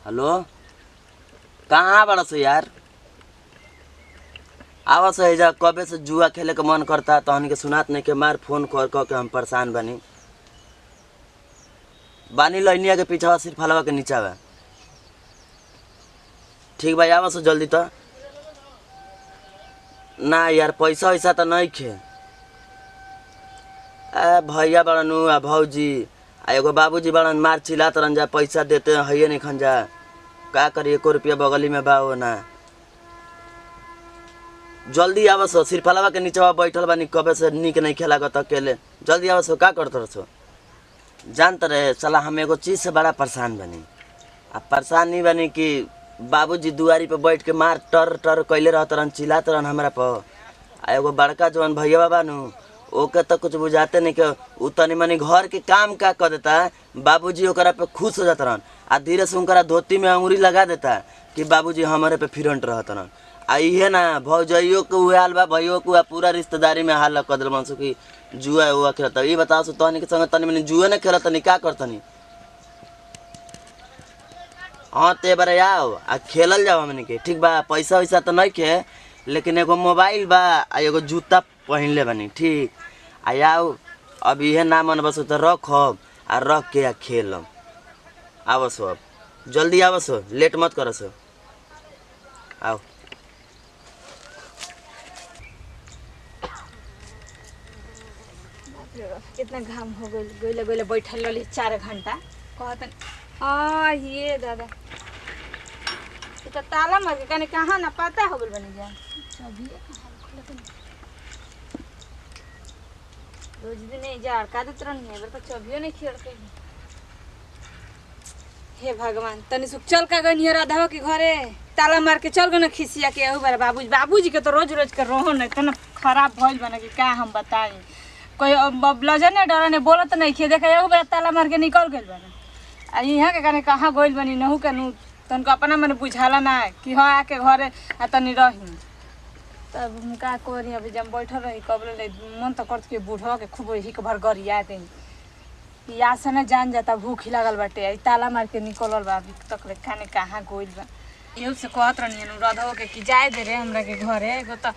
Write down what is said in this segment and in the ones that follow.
Hello, कहाँ बड़ा सो यार? आवा सो एजा कबे से जुआ खेले के मन करता तहनी के सुनात नहीं के मार फोन कर के हम परेशान बनी। बानी लैनिया के पीछा सिर्फ फलवा के नीचा बा। ठीक भाई आवा सो जल्दी तो। ना यार पैसा वैसा तो नहीं खे। भैया बड़न आ भौजी आ एगो बाबूजी बड़न मार चिल्ला तरन जा पैसा देते है नहीं खन जा। का करी 1 रुपया बगली में बा हो ना। जल्दी आवस सिर्फ फलवा के नीचे बैठल बानी कबे से निक नहीं खेला गत अकेले। जल्दी आवस का करत रहो जानते रहे साला हम एगो चीज से बड़ा परेशान बनी। अब परेशान नहीं बनी कि बाबूजी दुआरी पे बैठ के मार टर टर कैले रहत रहन चिल्लात रहन हमरा पर। आ एगो बड़का जवन भैया बाबा नु ओके तो कुछ बुझाते नहीं के उ तनी मनी घर के काम का कर देता। बाबूजी ओकरा पे खुश हो जात रहन आ धीरे से उनकरा धोती में अंगुरी लगा देता कि बाबूजी हमारे पे फिरंट रहत रहन। आ इहे ना भौजइयो के उहे हाल बा भैयो के पूरा रिश्तेदारी में हाल कर दिल मनसु कि जुआ हुआ खेलता। ई बताओ सो तहनी के संग तनी मनी जुए ने खेलत तनी का करतनी। हाँ ते बारे आओ आ खेलल जाओ हमनी के ठीक बा। पैसा वैसा तो नहीं के लेकिन एगो मोबाइल बा आ एगो जूता पहनले बानी ठीक। आ आओ अब इहे ना मन बस तो रखब आ रख के आ खेलम। आवसो अब जल्दी आवसो लेट मत करसो आओ। कितना घाम हो गइल गइले गइले बैठल रहली 4 घंटा कहत ये दादा ये तो ताला मार के कने कहाँ ना पता हो गइल बनी जा चाबिए कहाँ खोले बनी रोज दिन नहीं जा का देत रहनी है तो चाबियो नहीं खेलते। हे भगवान तनी सुख चल का गनी है राधावा के घरे ताला मार के चल गए ना खिसिया के एहू बार बाबूजी के तो रोज रोज के रोहो न इतना खराब भइल बना कि का हम बताई। कोई ब्लजर ने डर ने बोलत नहीं खे देखा एगो बेर ताला मार के निकल गइल बना। आ यहाँ के कने कहाँ गइल बनी नहू के नु तनको अपना मन बुझाला ना कि हाँ आके घरे आ तनी रही तब हम का करी। अभी जब बैठल रही कबले मन तो करत के बूढ़वा के खूब ही के भर गरिया दे या से न जान जाता भूख ही लागल बाटे ताला मार के निकलल बा अभी तक ले खाने कहाँ गइल बा। एहू से कहत रहनी रधो के कि जाए दे रे हमरा के घरे एगो तो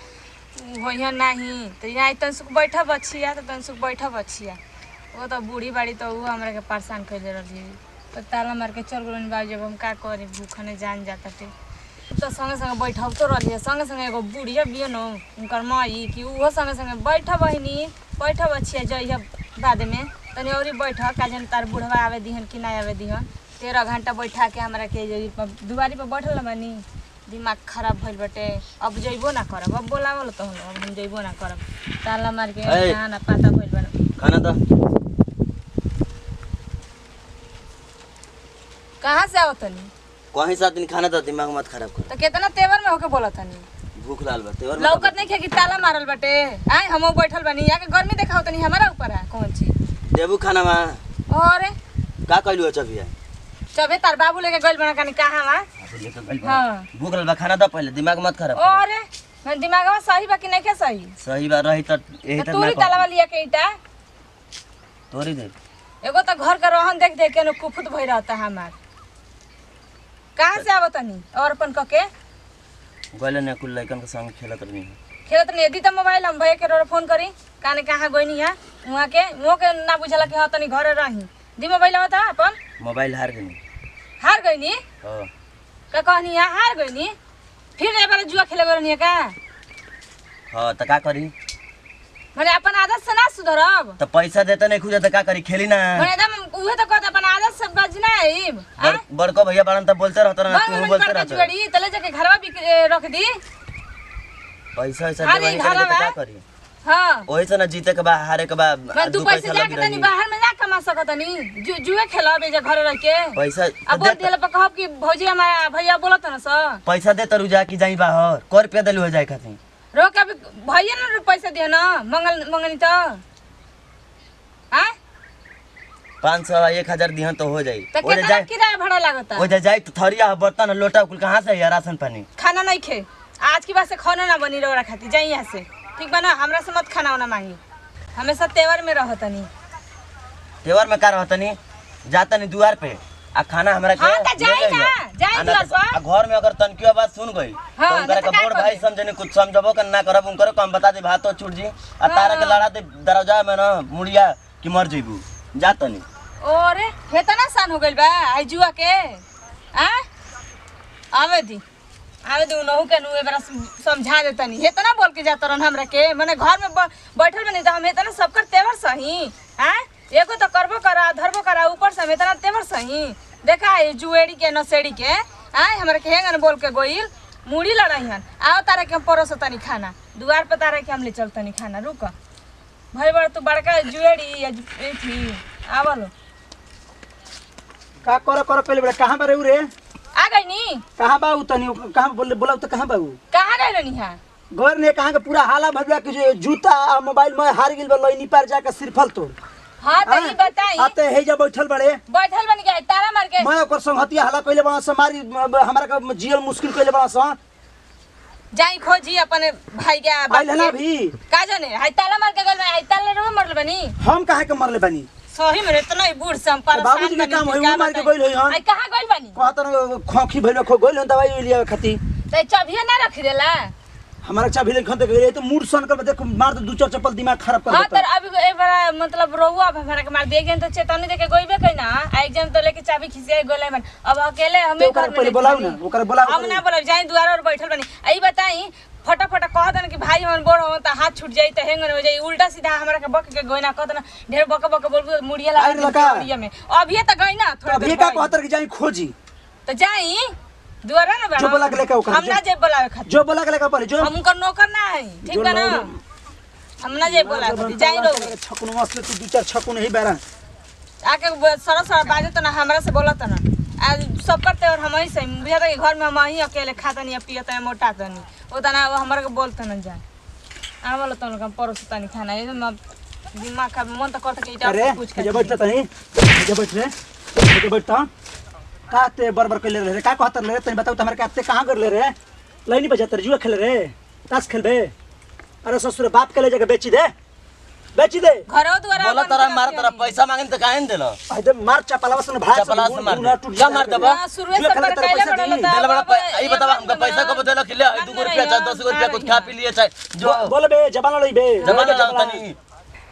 वही नहीं तो यहाँ तन सुख बैठा बछिया तो तन सुख बैठा बछिया वो तो बूढ़ी बाड़ी तो वो हमरा के परेशान कैले रही तो ताला मार के चल गए बाबू जब हम का करी भूखने जान जाता थे तो संगे संगे बैठब तो रही संगे संगे एगो बुढ़िया बियो न उनकर माई कि वो संगे संगे बैठा बहिनी बैठा बछिया जइया बाद में तनी और बैठा का जन तार बुढ़वा आवे दिहन कि ना आवे दिहन 13 घंटा बैठा के हमरा के दुआरी पर बैठल बानी दिमाग खराब भइल बटे। अब जइबो ना करब अब बोलावल तो हम जइबो ना करब ताला मार के कहाँ ना पता भइल बना खाना तो कहाँ से आओ तनी कहीं साथ दिन खाना तो दिमाग मत खराब कर। तो कितना तेवर में होके बोला तनी भूख लाल बा तेवर में लौकत नहीं खे कि ताला मारल बटे आए हम बैठल बानी या के गर्मी देखाओ तनी हमारा ऊपर है कौन चीज देबू खाना मा और का कइलु चबिया चबे तार बाबू लेके गइल बना कनी कहाँ मा हाँ भूख लाल बा खाना दो पहले दिमाग मत खराब कर। और मैं दिमागवा सही बा कि नहीं के सही सही बात रही तो यही तक तूरी ताला लिया के ईटा तोरी दे एगो तो घर का रहन देख देख के कुफुत भई रहता हमार कहाँ से आवत तनी और अपन कके गइले ने कुल लइकन के संग खेलत रहनी खेलत नहीं यदि तो मोबाइल हम भैया के रो फोन करी काने कहाँ गइनी है वहां के ना बुझला कि हां तनी घरे रही दी मोबाइल आवत है अपन मोबाइल हार गइनी हां का कहनी है हार गइनी फिर एक बार जुआ खेले गरनी का हां त का करी माने अपन आदत से ना सुधरब त पैसा देता नहीं खुजा त का करी खेली ना माने एकदम उहे तो कहत अपन आदत से बजना है बड़को भैया बारन त बोलते रहत ना तू बोलते रहत जुड़ी तले जाके घरवा भी रख दी पैसा ऐसा देवानी करे त का करी। हां ओही से ना जीते के बा हारे के बा तू पैसा जाके तनी बाहर में ना कमा सकतनी जुए खेलब जे घर रह के पैसा अब बोल दिले पर कहब कि भौजी हमारा भैया बोलत न स पैसा दे तरू जा कि जाई बाहर कर रुपया देलु हो जाए खातिर रोक अभी भैया न पैसा दे ना मंगनी तो हां 500 1000 दिहन तो हो जाई तो कितना किराया भाड़ा लागता ओ जाई तो थरिया बर्तन लोटा कुल कहां से है राशन पानी खाना नहीं खे आज की बात से खाना ना बनी रोड़ा खाती जाई यहां से ठीक बा ना हमरा से मत खाना ना मांगी हमेशा तेवर में रहतनी तेवर में का रहतनी जातनी दुआर पे आ खाना हमरा के हाँ, त जाई ना, जाई द्वार पर। आ घर में अगर तनकी आवाज सुन गई हाँ, तो उनकर नहीं तो के का बड़ करी? भाई समझने कुछ समझबो के ना करब उनकर को हम बता दे भातो छूट जी आ तारा के लड़ा दे दरवाजा में ना मुड़िया कि मर जइबू जा तनी ओरे हेतना सान हो गइल बा आई जुआ के आ आवे दी उनहु के नु एबरा समझा दे तनी हेतना बोल के जात रहन हमरा के माने घर में बैठल बनी त हम हेतना सबकर तेवर सही हां एगो तो करबो करा धरबो करा ऊपर से हम हेतना तेवर सही देखा ये जुएड़ी के नसेड़ी के आय हमरा के हेंगन बोल के गोइल मुड़ी लड़ाईहन आओ तारे के हम परोस तनी खाना दुआर पे तारे के हम ले चल तनी खाना रुक भाई बड़ तू बड़का जुएड़ी या थी आवलो का कर पहले बड़ा कहां बारे रे आ गई नी कहां बाऊ तनी कहां बोला तो कहां बाऊ कहाँ गए रहनी है घर ने कहां के पूरा हाला भरला के जो जूता आ मोबाइल में हार गेल बा लइनी पार जाके सिरफल तोड़ हाँ तो ये बताई आते हे जा बैठल बड़े बैठल बन गया तारा मार के मैं ओकर संगतिया हाला कइले बा से मारी हमरा का जियल मुश्किल कइले बा से जाई खोजी अपन भाई के आइल है ना भी का जाने हाय ताला मार के गल में हाय ताला रो मरल बनी हम काहे के मरले बानी सही में इतना ही बूढ़ सम पर बाबूजी के काम होई मार के गइल होई हन हाय कहां गइल बनी कहत खोखी भइल खो गइल दवाई लिया खाती ते चाबिया ना रख देला हमारा चाबी लेखन तक गइल तो मूड सन कर देख मार दो दो चार चप्पल दिमाग खराब कर हां देता तर अभी ए बड़ा मतलब रोहुआ हमरा के मार दे गन तो चेतनी देके गइबे कइना आ एग्जाम तो लेके चाबी खिसिया गोले बन अब अकेले हमें ओकरा पहले बुलाऊ ना ओकरा बुलाऊ हम ना बोलब जाई दुआर और बैठल बनी आई बताई फटाफट कह दन कि भाई हमन बोड़ हो त हाथ छूट जाई त हेंगन हो जाई उल्टा सीधा हमरा के बक के गोइना कह दन ढेर बक बोलबो मुड़िया आई लगा। मुड़िया में अभी त गई ना थोड़ा अभी का कहतर के जाई खोजी तो जाई दुआरा ना जो बोला के लेके ओकरा हम ना जे बोलावे खातिर जो बोला के लेके पहले जो हम उनकर नौकर ना है ठीक जो बा ना नौकर- हम ना जे बोलावे खातिर जाई रो छकुन मसले तू दो चार छकुन ही बेरा आके सरस बाजे त ना हमरा से बोलत ना आज सब करते और हम ही से बुझा के घर में हम ही अकेले खाता नहीं पियत है मोटा तनी ओ तना वो हमरा के बोलत न जाए आ बोलत तन हम परोस तनी खाना ये हम दिमाग का मन त करत के अरे इटा कुछ जे बैठ तनी जे बैठ रे जे बैठता काते बरबर कइले रे का कहतर ले तनी बताऊ त हमर काते कहां कर ले रे लाइनी बजातर जुआ खेले रे ताश खेलबे अरे ससुर बाप के ले जाके बेची दे घरो द्वारा बोला तारा मार तारा पैसा मांगिन त काहे न देलो आइदे मार चपलावा से भाग चपला से मार ना टूट क्या मार देबा शुरू से पर कैला बड़ा देला बड़ा आई बतावा हमका पैसा कब देला कि ले 2 रुपया चाहे 10 रुपया कुछ खा पी लिए चाहे जो बोल बे जबान लइबे जमाना तनी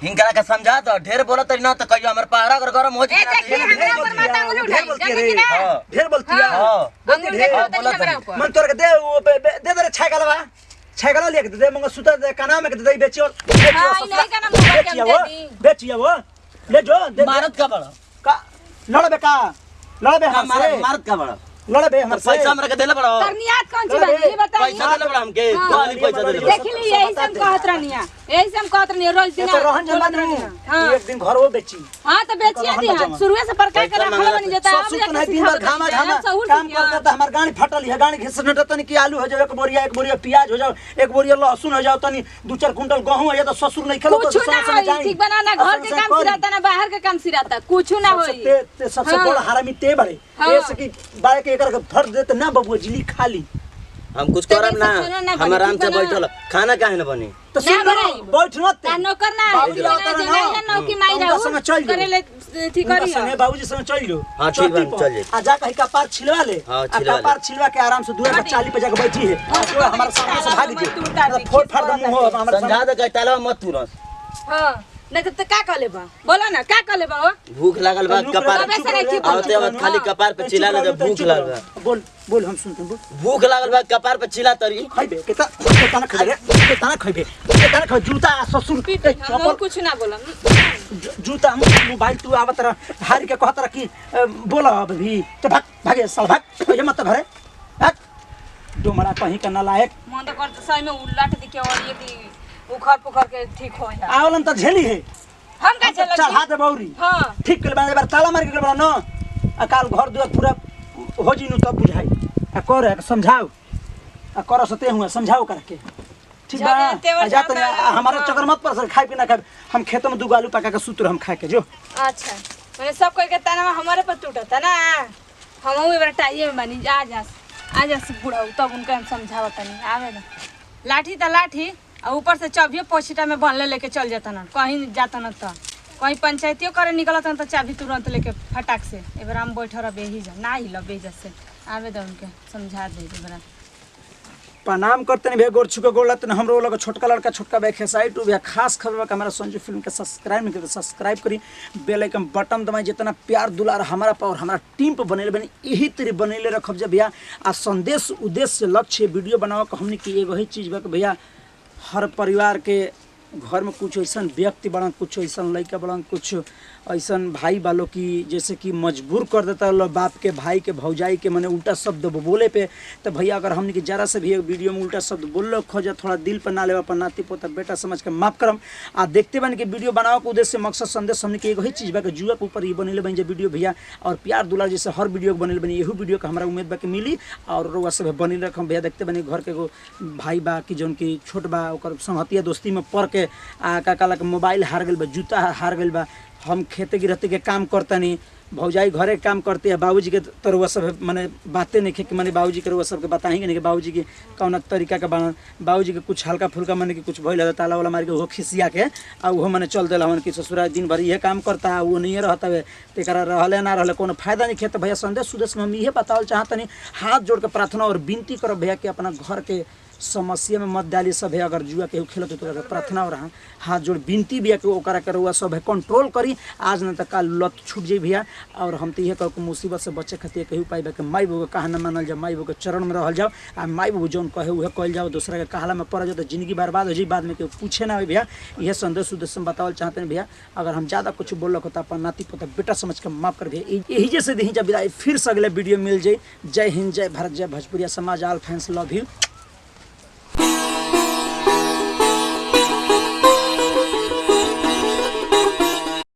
हिंकरा का समझा तो ढेर बोला तरी ना तो कहियो हमर पहाड़ा अगर गरम हो ए देखिए हमरा ऊपर माता अंगुली उठाई जाने की ना ढेर बोलती है हां अंगुली देखो तनी हमरा ऊपर मन तोर के दे दे छागलवा छागला लेके दे मंग सुता दे काना में के दे बेचियो हां नहीं का ना मोबाइल के हम दे दी बेचियो वो ले जो दे मारत का बड़ा का लड़बे हमारे मारत का बड़ा लड़बे हमर पैसा हमरा के देला बड़ा तरनियात कौन सी बात ये बताइए पैसा देला बड़ा हमके कौन पैसा देला देख ली यही सब कहत रहनिया यही सब कहत रहनिया रोज दिन तो रहन जमा नहीं एक दिन घर वो बेची हां तो बेचिए दी हां शुरू से पर का कर रखल बनी जाता है ससुर तो नहीं दिन भर घामा काम करता तो हमार गाड़ी फटल है गाड़ी घिस नट तनी कि आलू हो जाए एक बोरिया प्याज हो जाओ एक बोरिया लहसुन हो जाओ तनी 2-4 कुंटल गहूं हो जाए तो ससुर नहीं खेलो तो कुछ ना होई ठीक बनाना घर के काम सिराता ना बाहर के काम सिराता कुछ ना होई ते सबसे बड़ा हरामी ते बड़े ऐसे कि बारे के एकर फर्ज देते ना बबुआ जिली खाली हम कुछ करब ना हम आराम से बैठल खाना काहे न बनी तो सुन बैठ न ते नौकर ना ना नौकी माई रहू करे ले ठीक करी संगे बाबूजी संग चल लो हां ठीक बा चल जे आ जा कहीं का पार छिलवा ले हाँ, आ छिलवा ले। कपार छिलवा के आराम से दूर पर चाली पे जाके बैठी है जो हमारे सामने से भाग जी फोड़ फाड़ दम हो हमारे समझा दे के ताला मत तुरंत हां नहीं तो का कर लेबा बोलो ना का कर लेबा हो भूख लागल बा कपार आते वक्त खाली कपार पे चिल्ला ले जब भूख लागल बा बोल हम सुनते बोल भूख लागल बा कपार पे चिल्ला तरी खाइबे केतना खाइबे रे केतना खाइबे केतना खा जूता ससुर हम चप्पल कुछ ना बोलम जूता मोबाइल तू आवत रह हार के कहत रह कि बोला अभी तो भागे साल भाग ये मत घरे भाग डोमड़ा कहीं का नालायक मन तो कर सही में उलट दी के और ये दी उखड़ पुखड़ के ठीक हो जा आवलन त झेली है हम का चल चढ़ा दे बौरी हां ठीक कर बार ताला मार के बड़ा न अकाल घर दुआर पूरा हो जी नु तब बुझाई आ कर समझाओ आ कर सते हुआ समझाओ करके ठीक बा आ जा त हमारा चक्कर मत पर खाए पीना खाए हम खेतों में 2 आलू पका के सूत्र हम खाए के जो अच्छा मैंने सब कोई के ताना हमारे पर टूटा ना हम वो बेटा टाइए में बनी आ जा से बुढ़ा तब उनके हम समझावत नहीं आवे ना लाठी त लाठी और ऊपर से चबियो पोछिटा में बनले लेके चल जाता ना कहीं जाता ना तो कहीं पंचायतियों करे निकलत हन तो चाबी तुरंत लेके फटाक से एबर हम बैठल रह बेही जा ना हिल बेजा से आवे दे उनके समझा दे बरा प्रणाम करते भैया गोर छुके गोर लगते हमरो लगे छोटका लड़का छोटका भाई खेसाई टू भैया खास खबर का हमारा संजू फिल्म के सब्सक्राइब नहीं करते सब्सक्राइब करी बेल आइकन बटन दबाई जितना प्यार दुलार हमारा पर हमारा टीम पर बनेले बनी यही तरी बनेले रखब जब भैया आ संदेश उद्देश्य लक्ष्य वीडियो बनाओ के हमने की एगो ही चीज़ बा भैया हर परिवार के घर में कुछ ऐसा व्यक्ति बड़ा कुछ ऐसा लड़का बड़ा कुछ ऐसा भाई वालों की जैसे कि मजबूर कर देता लो बाप के भाई के भौजाई के मैंने उल्टा शब्द बोले पे तो भैया अगर हमने की जरा से भी वीडियो में उल्टा शब्द बोल लो खोजा थोड़ा दिल पर ना ले अपन नाती पोता बेटा समझ के माफ करम आ देखते बन के वीडियो बनाओ के उद्देश्य मकसद संदेश हमने की एगो ही चीज़ बा कि जुआ के ऊपर ये बनेले बन वीडियो भैया और प्यार दुलार जैसे हर वीडियो के बनेले बनी यही वीडियो का हमारा उम्मीद बा कि मिली और रोआ सब बनी रखम भैया देखते बनी घर के एगो भाई बा कि जौन की छोट बा ओकर संगतिया दोस्ती में पढ़ के आ का कहला मोबाइल हार गल बा जूता हार गल बा हम खेते गिरहते के काम करतनी भौजाई घरे काम करते हैं बाबूजी के तरुआ सब मैंने बातें नहीं कि मैंने बाबूजी के रुआ सबके बताएंगे नहीं कि बाबूजी की कौन तरीका के बना बाबूजी के कुछ हल्का फुल्का मैंने कि कुछ भइल ताला वाला मार के वो खिसिया के आ वो मैंने चल दिला मन कि ससुरा दिन भर ये काम करता है वो नहीं रहता है तेरा रहले ना रहले कोनो फायदा नहीं खेत भैया संदेश सुदेश में हम ये बतावल चाहतनी हाथ जोड़ के प्रार्थना और विनती करो भैया कि अपना घर के समस्या में मत डाली सब है अगर जुआ के खेलत तो प्रार्थना और हाथ जोड़ विनती भी है कि ओकरा के रुआ सब है कंट्रोल करी आज न तक लत छूट जाई भैया और हम तो ये कह मुसीबत से बचे खातिर कहीं उपाय बा कि माई बाबू के कहा न मानल जाओ माई बाबू के चरण में रहल जाओ आ माई बाबू जौन कहे उहे कहल जाओ दूसरा के कहला में पड़ जाओ तो जिंदगी बर्बाद हो जाए बाद में केहू पूछे ना हो भैया यह संदेश उद्देश्य बतावल चाहते हैं भैया अगर हम ज़्यादा कुछ बोल रखो तो अपन नाती पोता बेटा समझ के माफ कर भैया यही जैसे दी जब विदाई फिर से अगले वीडियो मिल जाए जय हिंद जय भारत जय भोजपुरिया समाज आल फैंस लव यू।